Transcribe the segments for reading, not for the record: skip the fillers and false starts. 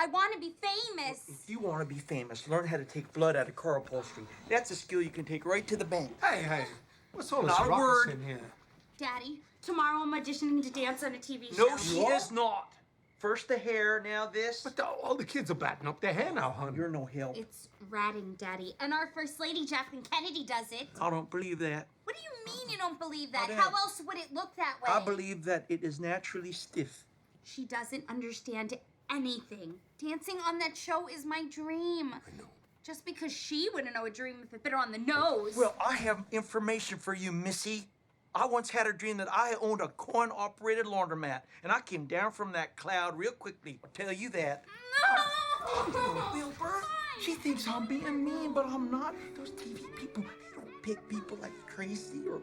I want to be famous. If you want to be famous, learn how to take blood out of car upholstery. That's a skill you can take right to the bank. Hey, what's all this Not a ruckus word. in here? Daddy, tomorrow I'm auditioning to dance on a TV show. No, she is not. First the hair, now this. But all the kids are batting up their hair now, hon. You're no help. It's ratting, Daddy. And our First Lady, Jacqueline Kennedy, does it. I don't believe that. What do you mean you don't believe that? I don't. How else would it look that way? I believe that it is naturally stiff. She doesn't understand anything. Dancing on that show is my dream. I know. Just because she wouldn't know a dream if it bit her on the nose. Well, I have information for you, Missy. I once had a dream that I owned a coin-operated laundromat, and I came down from that cloud real quickly. I'll tell you that. No! Wilbur, she thinks I'm being mean, but I'm not. Those TV people, they don't pick people like Tracy or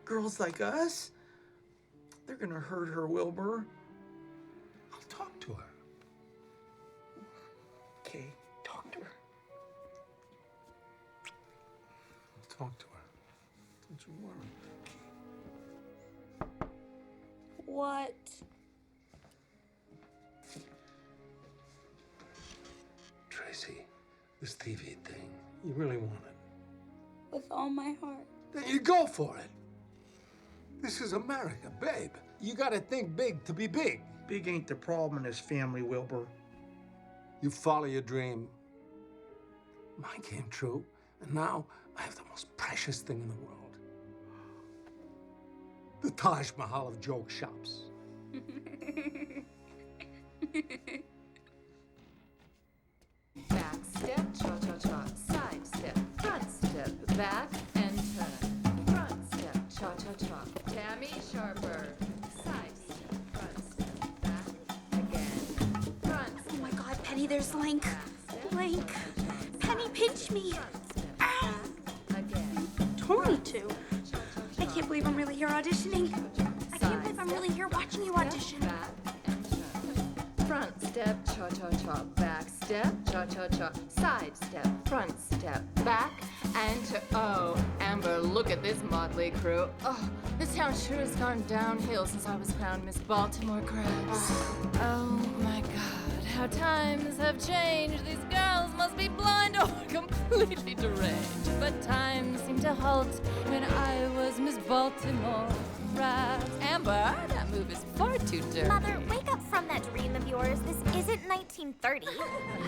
girls like us. They're gonna hurt her, Wilbur. I'll talk to her. Okay, talk to her. I'll talk to her. Don't you worry. What? Tracy, this TV thing, you really want it? With all my heart. Then you go for it. This is America, babe. You gotta think big to be big. Big ain't the problem in this family, Wilbur. You follow your dream. Mine came true, and now I have the most precious thing in the world. The Taj Mahal of joke shops. Back step, cha-cha-cha, side step, front step, back and turn. Front step, cha-cha-cha, Tammy Sharper. Side step, front step, back again. Front step. Oh my God, Penny, there's Link. Back step, Link. cha-cha-cha, Penny, pinch me. front step, Ow. back again. Told me to. I can't believe I'm really here auditioning. I can't believe I'm really here watching you audition. Back and turn. Front step, cha-cha-cha, back step, cha-cha-cha, side step, front step, back and turn. Oh, Amber, look at this motley crew. Oh, this town sure has gone downhill since I was crowned Miss Baltimore Crabs. Oh my God, how times have changed. These girls must be blind or completely deranged. But time seemed to halt when I was Miss Baltimore Crabs. Amber, that move is far too dirty. Mother, wake up from that dream of yours. This isn't 1930.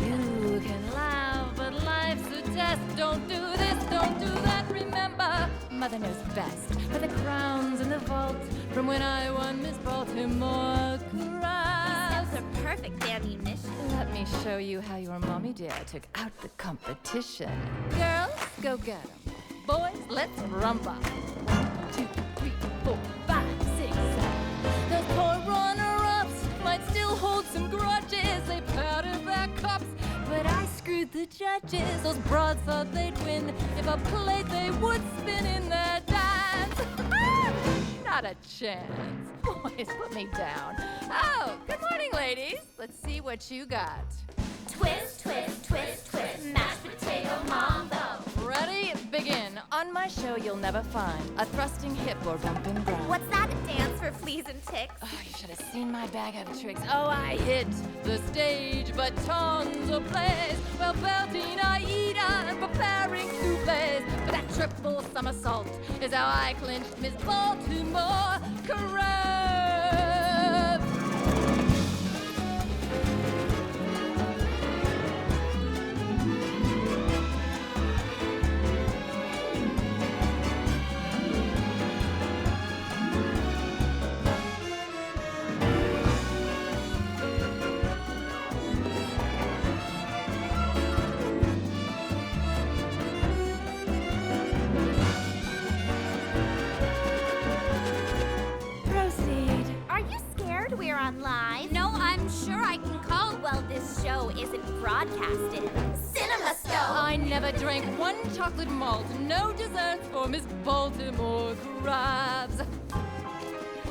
You can laugh, but life's a test. Don't do this, don't do that. Remember, Mother knows best. For the crowns in the vault from when I won Miss Baltimore Crabs. These steps are perfect ammunition. Let me show you how your mommy dear took out the competition. Girls, go get 'em. Boys, let's rumba. 1, 2, 3, 4, 5, 6, 7. Those poor runner-ups might still hold some grudges. They patted their cups, but I screwed the judges. Those broads thought they'd win if I played, they would spin in their dance. Not a chance. Boys, put me down. Oh, good morning, ladies. Let's see what you got. Twist, twist, twist, twist. Mashed potato mambo. Ready? Begin. On my show, you'll never find a thrusting hip or bumping ground. What's that? A dance for fleas and ticks? Oh, you should have seen my bag of tricks. Oh, I hit the stage, but tons of plays. Well, belting Aida and preparing souffles. But that triple somersault is how I clinched Miss Baltimore Crabs. We're on live. No, I'm sure I can call. Well, this show isn't broadcasted. CinemaScope. I never drank one chocolate malt, no desserts for Miss Baltimore Crabs.